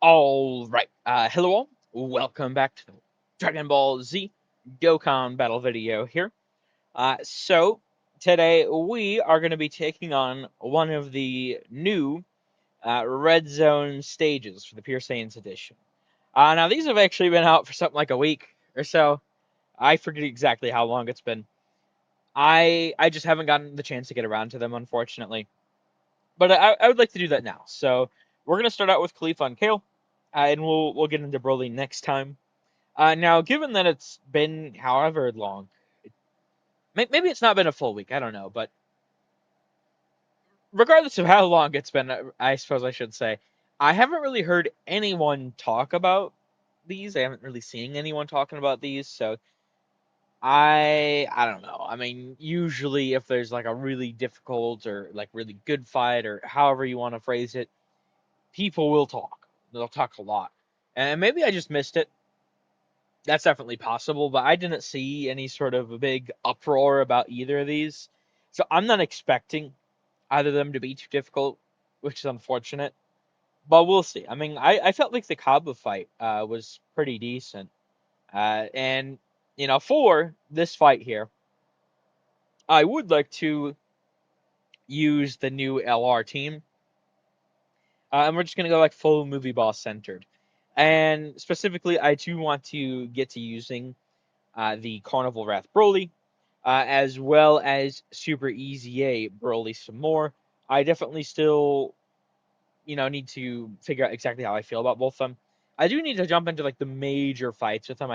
All right. Hello all. Welcome back to the Dragon Ball Z Dokkan battle video here. So today we are going to be taking on one of the new Red Zone stages for the Pure Saiyans Edition. Now these have actually been out for something like a week or so. I forget exactly how long it's been. I just haven't gotten the chance to get around to them, unfortunately. But I would like to do that now. So we're gonna start out with Caulifa and Kale, and we'll get into Broly next time. Now, given that it's been however long, maybe it's not been a full week. I don't know, but regardless of how long it's been, I suppose I should say, I haven't really heard anyone talk about these. I haven't really seen anyone talking about these, so I don't know. I mean, usually if there's like a really difficult or like really good fight or however you want to phrase it, people will talk. They'll talk a lot. And maybe I just missed it. That's definitely possible, but I didn't see any sort of a big uproar about either of these. So I'm not expecting either of them to be too difficult, which is unfortunate. But we'll see. I mean, I felt like the Kaba fight was pretty decent. And, for this fight here, I would like to use the new LR team. And we're just going to go like full movie boss centered. And specifically, I do want to get to using the Carnival Wrath Broly, as well as Super Easy A Broly some more. I definitely still, need to figure out exactly how I feel about both of them. I do need to jump into like the major fights with them.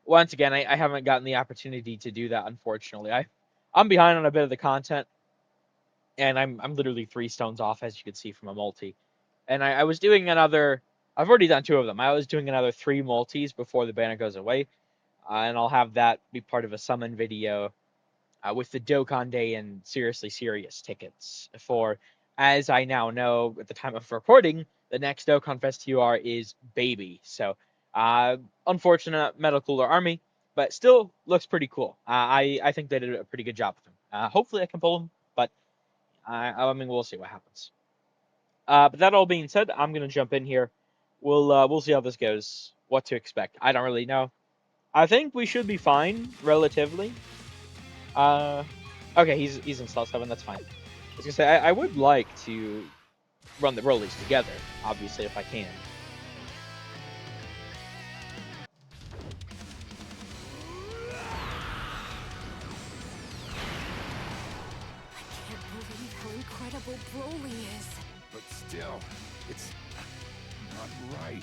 Once again, I haven't gotten the opportunity to do that, unfortunately. I'm behind on a bit of the content, and I'm literally 3 stones off, as you can see from a multi. And I was doing another. I've already done 2 of them. I was doing another 3 multis before the banner goes away, and I'll have that be part of a summon video with the Dokkan Day and Seriously Serious tickets for, as I now know at the time of recording, the next Dokkan Fest UR is Baby. So, unfortunate Metal Cooler Army, but still looks pretty cool. I think they did a pretty good job with him. Hopefully I can pull him, but I mean, we'll see what happens. But that all being said, I'm gonna jump in here. We'll see how this goes. What to expect? I don't really know. I think we should be fine, relatively. Uh, okay, he's in slot 7. That's fine. I was gonna say I would like to run the Rollies together, obviously if I can. I can't believe how incredible Broly is. But still, it's not right.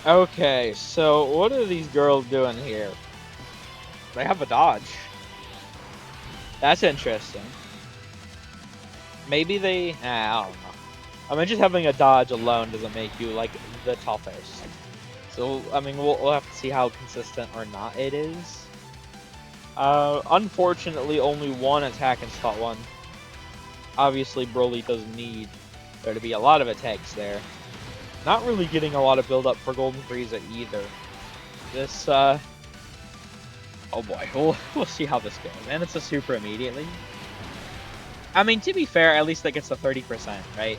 Okay, so what are these girls doing here? They have a dodge. That's interesting. Maybe they. I don't know. I mean, just having a dodge alone doesn't make you like the toughest. So I mean, we'll have to see how consistent or not it is. Unfortunately, only one attack in slot 1. Obviously, Broly does need there to be a lot of attacks there. Not really getting a lot of build up for Golden Frieza either. This, oh boy, we'll see how this goes. And it's a super immediately. I mean, to be fair, at least that gets the 30%, right?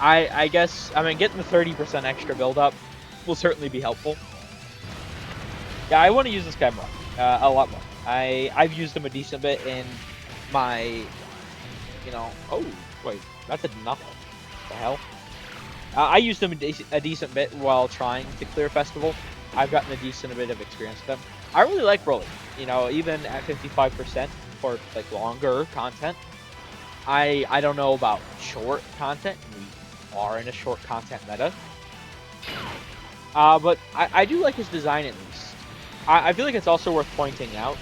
I guess, I mean, getting the 30% extra build up will certainly be helpful. Yeah, I want to use this guy more, a lot more. I've used him a decent bit in my, oh, wait, that did nothing. What the hell? I used him a decent bit while trying to clear Festival. I've gotten a decent bit of experience with him. I really like Broly. Even at 55% for like longer content. I don't know about short content. We are in a short content meta. But I do like his design at least. I feel like it's also worth pointing out.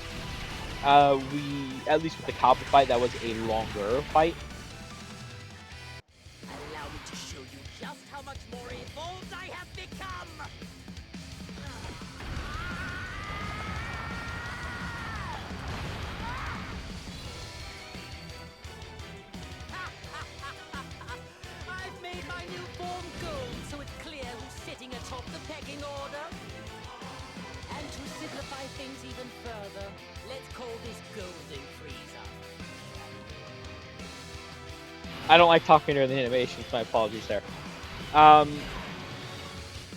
At least with the Kaba fight, that was a longer fight. Allow me to show you just how much more evolved I have become! I've made my new form gold, so it's clear who's sitting atop the pecking order. And to simplify things even further, let's call this Golden Frieza. I don't like talking during the animations. My apologies there. Um,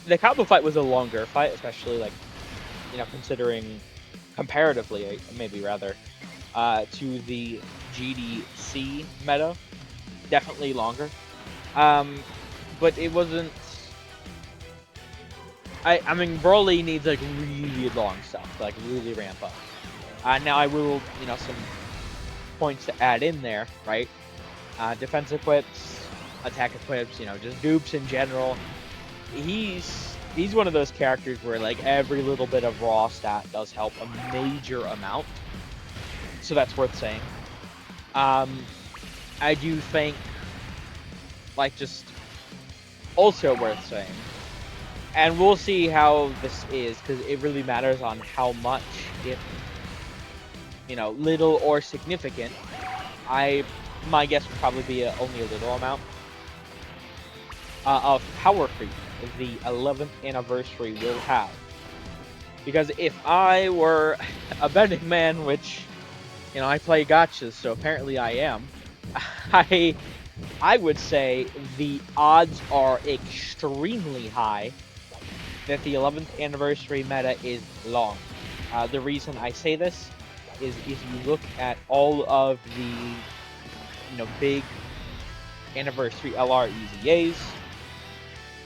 the Cowboy fight was a longer fight, especially like considering comparatively, maybe rather, to the GDC meta. Definitely longer. But it wasn't. I mean, Broly needs like really long stuff to like really ramp up. Now I will, some points to add in there, right? Defense equips, attack equips, just dupes in general. He's one of those characters where like every little bit of raw stat does help a major amount. So that's worth saying. I do think like just also worth saying. And we'll see how this is, because it really matters on how much, if little or significant. My guess would probably be only a little amount of power creep the 11th anniversary will have. Because if I were a betting man, which I play gotchas, so apparently I am, I would say the odds are extremely high that the 11th anniversary meta is long. The reason I say this is if you look at all of the big anniversary LR EZAs,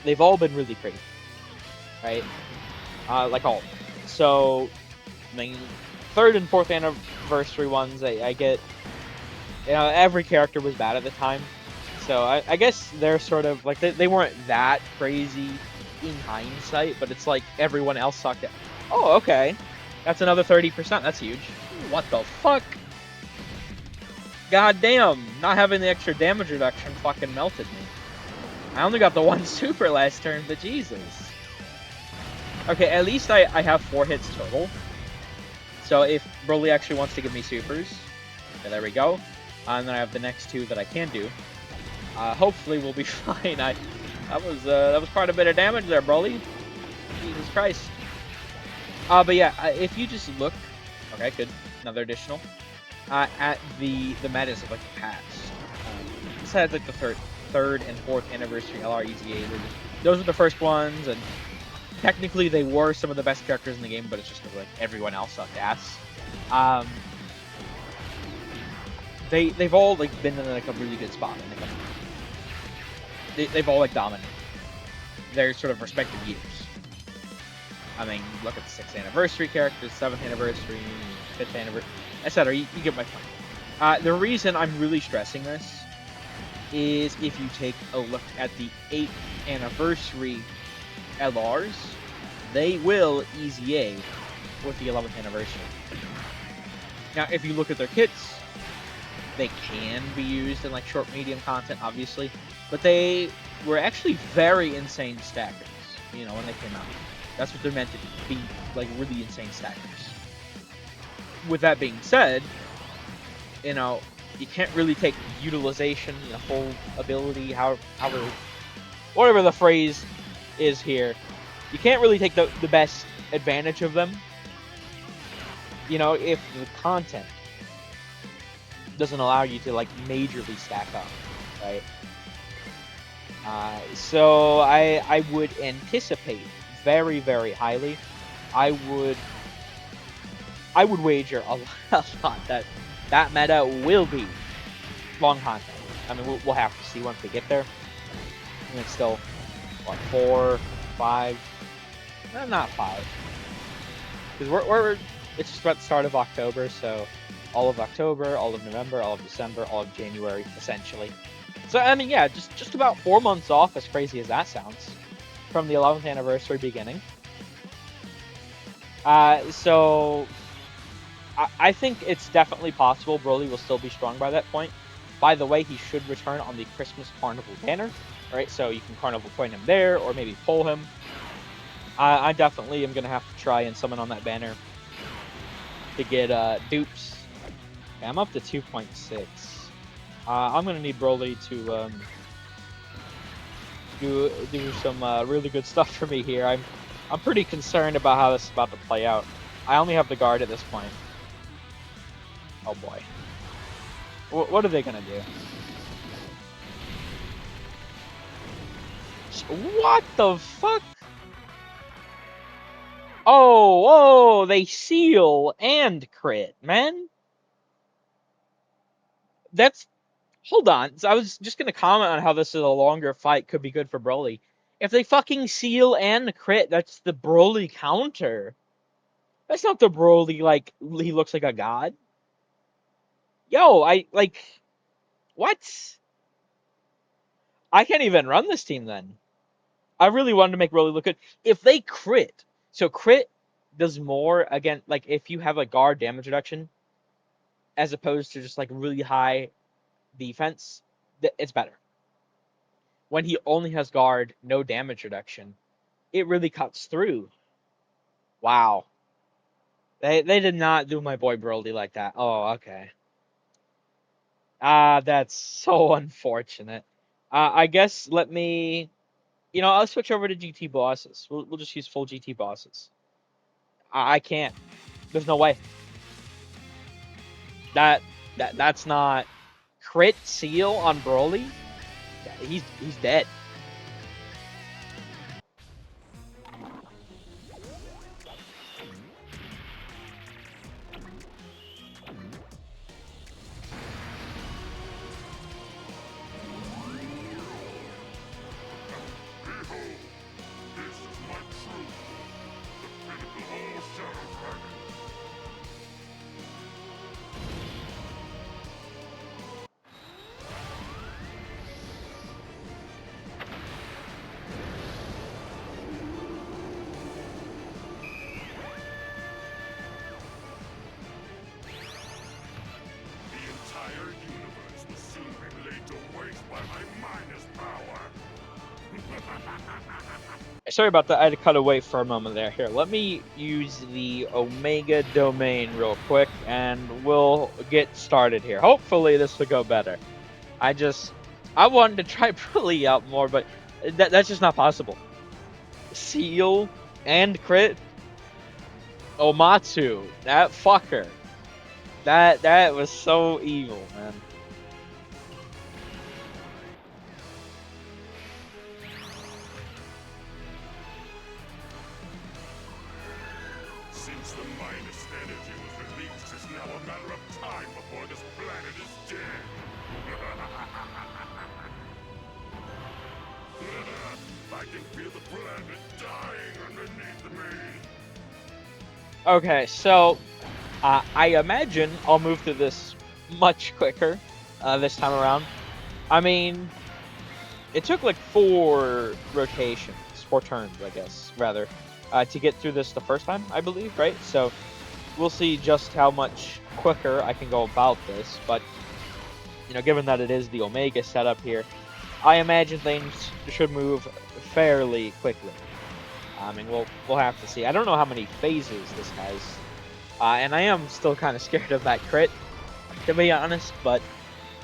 they've all been really crazy, right? Like all. So, I mean, third and fourth anniversary ones, I get, every character was bad at the time. So I guess they're sort of like they weren't that crazy in hindsight, but it's like everyone else sucked at. Oh, okay, that's another 30%. That's huge. What the fuck? God damn! Not having the extra damage reduction fucking melted me. I only got the one super last turn, but Jesus. Okay, at least I have 4 hits total. So if Broly actually wants to give me supers, okay, there we go. And then I have the next 2 that I can do. Hopefully we'll be fine. That was quite a bit of damage there, Broly. Jesus Christ. But yeah, if you just look, okay, good, another additional, at the metas of like the past. Besides like the third and fourth anniversary LR EZA, those were the first ones, and technically they were some of the best characters in the game, but it's just like everyone else sucked ass. They've all like been in like a really good spot. They've all like dominated their sort of respective years. I mean, look at the 6th anniversary characters, 7th anniversary, 5th anniversary, etc. You get my point. The reason I'm really stressing this is if you take a look at the 8th anniversary LRs, they will EZA with the 11th anniversary. Now, if you look at their kits, they can be used in like short, medium content, obviously, but they were actually very insane stackers, when they came out. That's what they're meant to be, like really insane stackers. With that being said, you can't really take utilization, full ability, however, whatever the phrase is here. You can't really take the best advantage of them, if the content doesn't allow you to like majorly stack up, right? So I would anticipate very, very highly. I would wager a lot that meta will be long content. I mean, we'll have to see once we get there. And it's still, what, 4, 5? Not 5. Because it's just about the start of October, so all of October, all of November, all of December, all of January, essentially. So, I mean, yeah, just about 4 months off, as crazy as that sounds, from the 11th anniversary beginning. So I think it's definitely possible Broly will still be strong by that point. By the way, he should return on the Christmas Carnival banner, right? So you can Carnival point him there, or maybe pull him. I definitely am going to have to try and summon on that banner to get dupes. Okay, I'm up to 2.6. I'm going to need Broly to do some really good stuff for me here. I'm pretty concerned about how this is about to play out. I only have the guard at this point. Oh boy. What are they going to do? What the fuck? Oh, they seal and crit, man. That's hold on. So I was just gonna comment on how this is a longer fight could be good for Broly. If they fucking seal and crit, that's the Broly counter. That's not the Broly like he looks like a god. Yo, I like what? I can't even run this team then. I really wanted to make Broly look good. If they crit, so crit does more again. Like if you have a guard damage reduction as opposed to just like really high defense, it's better. When he only has guard, no damage reduction, it really cuts through. Wow. They did not do my boy Broly like that. Oh, okay. That's so unfortunate. I guess let me, I'll switch over to GT bosses. We'll just use full GT bosses. I can't. There's no way. That's not crit seal on Broly. He's dead. Sorry about that. I had to cut away for a moment there. Here, let me use the Omega domain real quick, and we'll get started here. Hopefully, this will go better. I wanted to try Broly out more, but that's just not possible. Seal and crit. Omatsu, that fucker. That was so evil, man. Since the minus energy was released, it's now a matter of time before this planet is dead. I can feel the planet dying underneath me. Okay, so I imagine I'll move through this much quicker this time around. I mean, it took like 4 rotations, 4 turns, I guess, rather, to get through this the first time, I believe, right? So we'll see just how much quicker I can go about this. But, given that it is the Omega setup here, I imagine things should move fairly quickly. I mean, we'll have to see. I don't know how many phases this has. And I am still kind of scared of that crit, to be honest. But,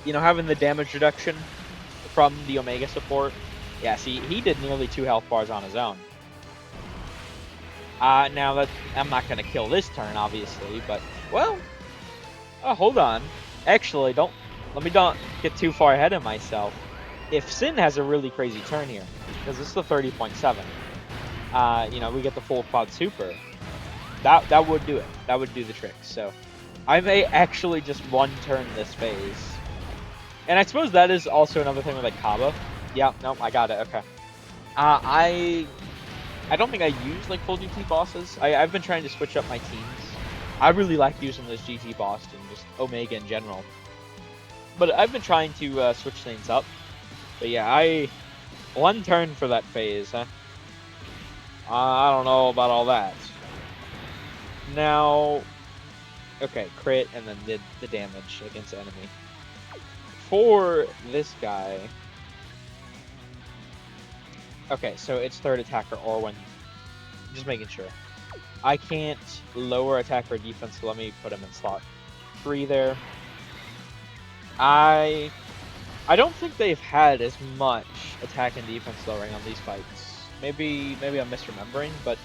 having the damage reduction from the Omega support, yeah, see, he did nearly 2 health bars on his own. Now that I'm not going to kill this turn, obviously, but, well, hold on. Actually, don't get too far ahead of myself. If Sin has a really crazy turn here, because this is the 30.7, we get the full quad super, that would do it. That would do the trick. So I may actually just one turn this phase. And I suppose that is also another thing with like Kaba. Yeah, no, I got it. Okay. I don't think I use like full GT bosses. I've been trying to switch up my teams. I really like using this GT boss and just Omega in general. But I've been trying to switch things up. But yeah, one turn for that phase, huh? I don't know about all that. Now, okay, crit and then the damage against the enemy. For this guy, okay, so it's third attacker or when, just making sure. I can't lower attack or defense, so let me put him in slot 3 there. I don't think they've had as much attack and defense lowering on these fights. Maybe I'm misremembering, but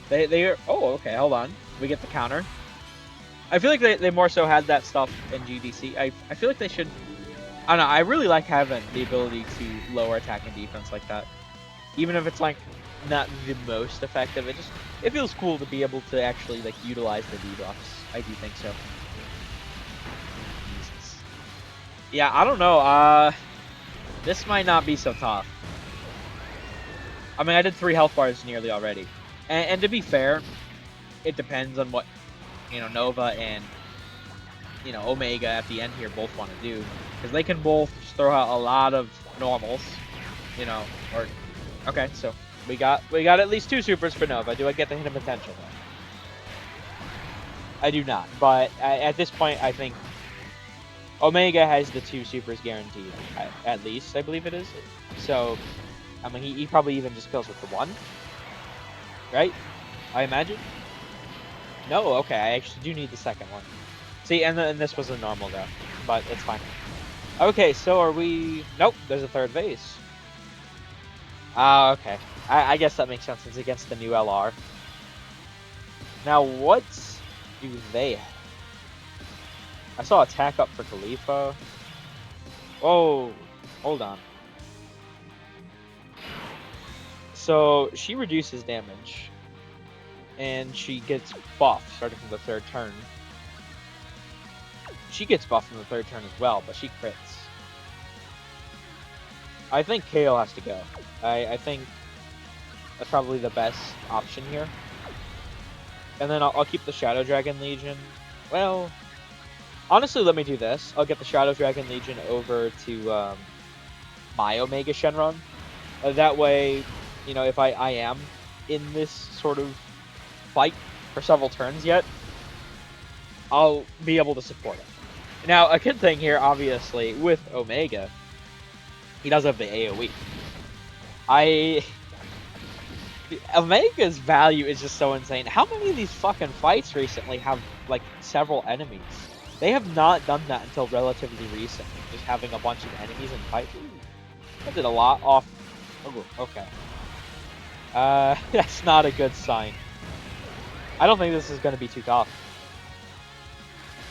they are. Oh, okay, hold on. We get the counter. I feel like they more so had that stuff in GDC. I feel like they should. I don't know. I really like having the ability to lower attack and defense like that. even if it's like not the most effective, it feels cool to be able to actually like utilize the debuffs. I do think so. Jesus. Yeah, I don't know. This might not be so tough. I mean, I did 3 health bars nearly already, and to be fair, it depends on what Nova and Omega at the end here both want to do, because they can both just throw out a lot of normals, or okay, so we got at least 2 supers for Nova. Do I get the hidden potential though? I do not, but at this point, I think Omega has the 2 supers guaranteed, at least I believe it is. So, I mean, he probably even just kills with the 1, right? I imagine. No, okay, I actually do need the second one. See, and this was a normal though, but it's fine. Okay, so are we? Nope, there's a 3rd vase. Okay. I guess that makes sense. It's against the new LR. Now, what do they have? I saw attack up for Caulifa. Oh, hold on. So she reduces damage, and she gets buffed starting from the 3rd turn. She gets buffed in the 3rd turn as well, but she crits. I think Kale has to go. I think that's probably the best option here. And then I'll keep the Shadow Dragon Legion. Well, honestly, let me do this. I'll get the Shadow Dragon Legion over to my Omega Shenron. That way, if I am in this sort of fight for several turns yet, I'll be able to support it. Now, a good thing here, obviously, with Omega, he does have the AoE. Omega's value is just so insane. How many of these fucking fights recently have, like, several enemies? They have not done that until relatively recently, just having a bunch of enemies in fight. That did a lot off. Oh, okay. That's not a good sign. I don't think this is going to be too tough.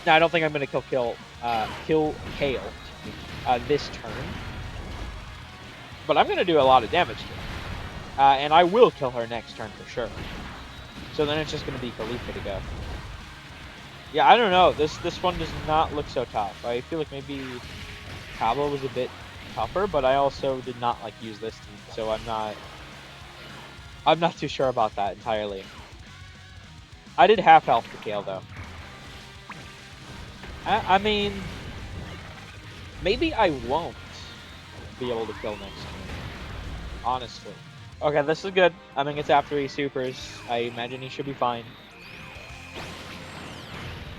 No, I don't think I'm going to kill Kale this turn. But I'm going to do a lot of damage to her. And I will kill her next turn for sure. So then it's just going to be Caulifa to go. Yeah, I don't know. This one does not look so tough. I feel like maybe Cabo was a bit tougher, but I also did not use this team, so I'm not too sure about that entirely. I did half health for Kale though. I mean, maybe I won't be able to kill next turn. Honestly. Okay, this is good. I mean, it's after he supers. I imagine he should be fine.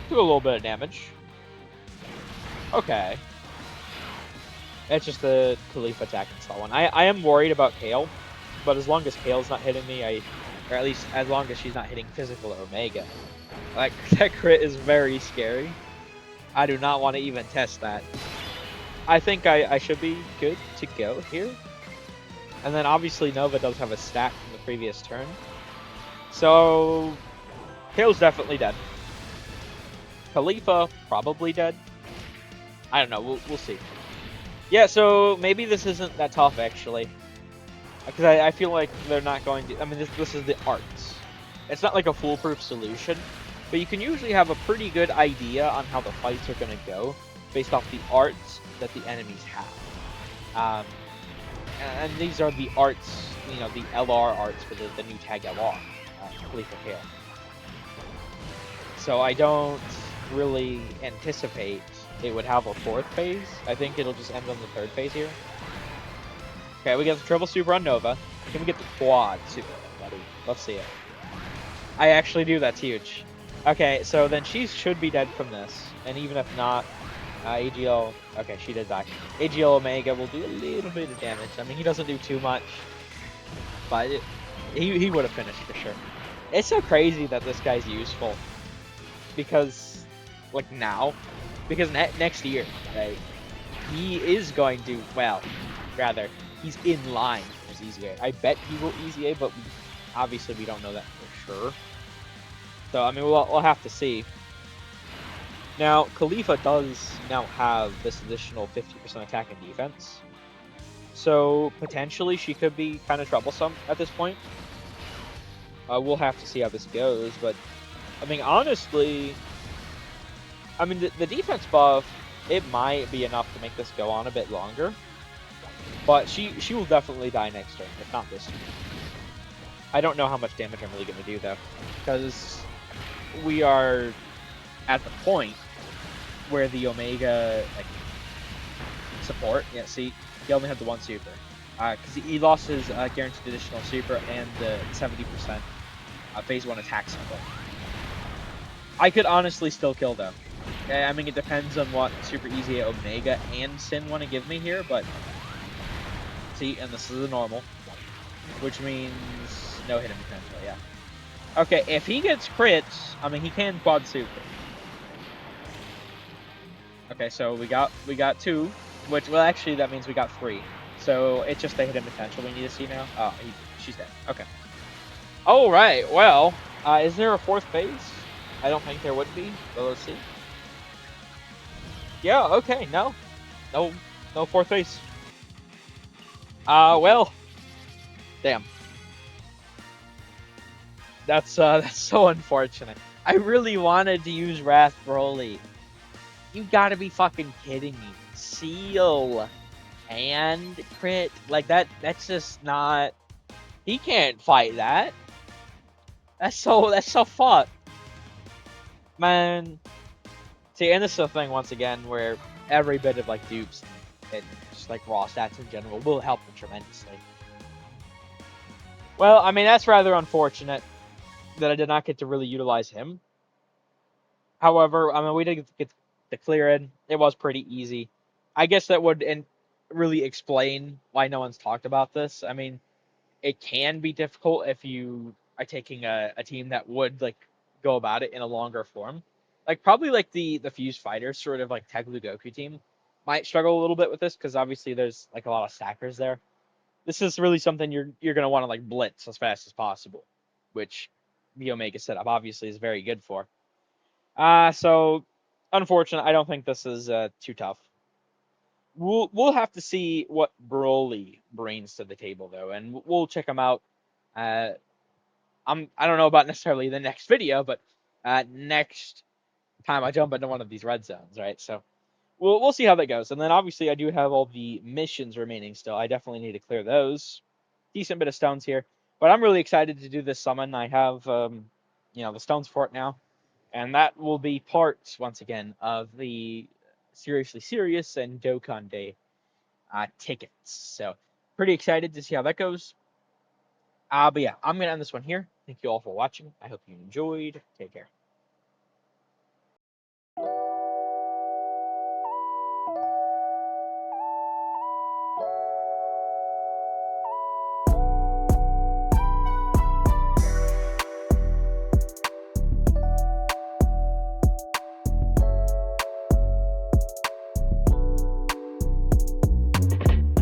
Do a little bit of damage. Okay. It's just the Caulifa attack and stall one. I am worried about Kale, but as long as Kale's not hitting me, or at least as long as she's not hitting physical or Omega, like, that crit is very scary. I do not want to even test that. I think I should be good to go here. And then obviously Nova does have a stack from the previous turn. So Kale's definitely dead. Caulifa probably dead. I don't know. We'll see. Yeah, so maybe this isn't that tough actually, because I feel like they're not going to. I mean, this is the arts. It's not like a foolproof solution, but you can usually have a pretty good idea on how the fights are going to go based off the arts that the enemies have. And these are the arts, the LR arts for the new tag LR, Caulifa Kale. So I don't really anticipate it would have a 4th phase. I think it'll just end on the 3rd phase here. Okay, we get the triple super on Nova. Can we get the quad super, buddy? Let's see it. I actually do, that's huge. Okay, so then she should be dead from this. And even if not, AGL... Okay, she did die. AGL Omega will do a little bit of damage. I mean, he doesn't do too much. But he would have finished for sure. It's so crazy that this guy's useful. Because, now... Because next year, right, he is going to, he's in line for EZA. I bet he will EZA, but obviously we don't know that for sure. So, I mean, we'll have to see. Now, Caulifa does now have this additional 50% attack and defense. So potentially she could be kind of troublesome at this point. We'll have to see how this goes, but I mean, honestly, I mean the defense buff, it might be enough to make this go on a bit longer, but she will definitely die next turn, if not this turn. I don't know how much damage I'm really going to do though, because we are at the point where the Omega like support. Yeah, see, he only had the one super, because he lost his guaranteed additional super and the 70% phase 1 attack symbol. I could honestly still kill though. Okay, I mean it depends on what super easy Omega and Sin want to give me here, but see, and this is a normal, which means no hit him potential. Yeah. Okay, if he gets crits, I mean he can quad super. Okay, so we got 2, which, well, actually that means we got 3. So it's just the hidden potential we need to see now. Oh, she's dead. Okay. All right. Well, is there a 4th phase? I don't think there would be, but let's see. Yeah. Okay. No. No. No 4th phase. Well. Damn. That's so unfortunate. I really wanted to use Wrath Broly. You gotta be fucking kidding me. Seal and crit like that. That's just not. He can't fight that. That's so fucked, man. See, and this is the thing once again where every bit of like dupes and just like raw stats in general will help them tremendously. Well, I mean that's rather unfortunate that I did not get to really utilize him. However, I mean we did get the clear in. It was pretty easy. I guess that would really explain why no one's talked about this. I mean, it can be difficult if you are taking a team that would like go about it in a longer form. Like probably like the Fused Fighters sort of like Teglu Goku team might struggle a little bit with this because obviously there's like a lot of stackers there. This is really something you're gonna want to like blitz as fast as possible, which the Omega setup obviously is very good for. So unfortunate, I don't think this is too tough. We'll have to see what Broly brings to the table though, and we'll check him out. Uh, I don't know about necessarily the next video, but next time I jump into one of these red zones, right? So we'll see how that goes. And then obviously I do have all the missions remaining still. I definitely need to clear those. Decent bit of stones here, but I'm really excited to do this summon. I have the stones for it now, and that will be part once again of the Seriously Serious and Dokkan Day tickets. So pretty excited to see how that goes. But yeah, I'm gonna end this one here. Thank you all for watching. I hope you enjoyed. Take care.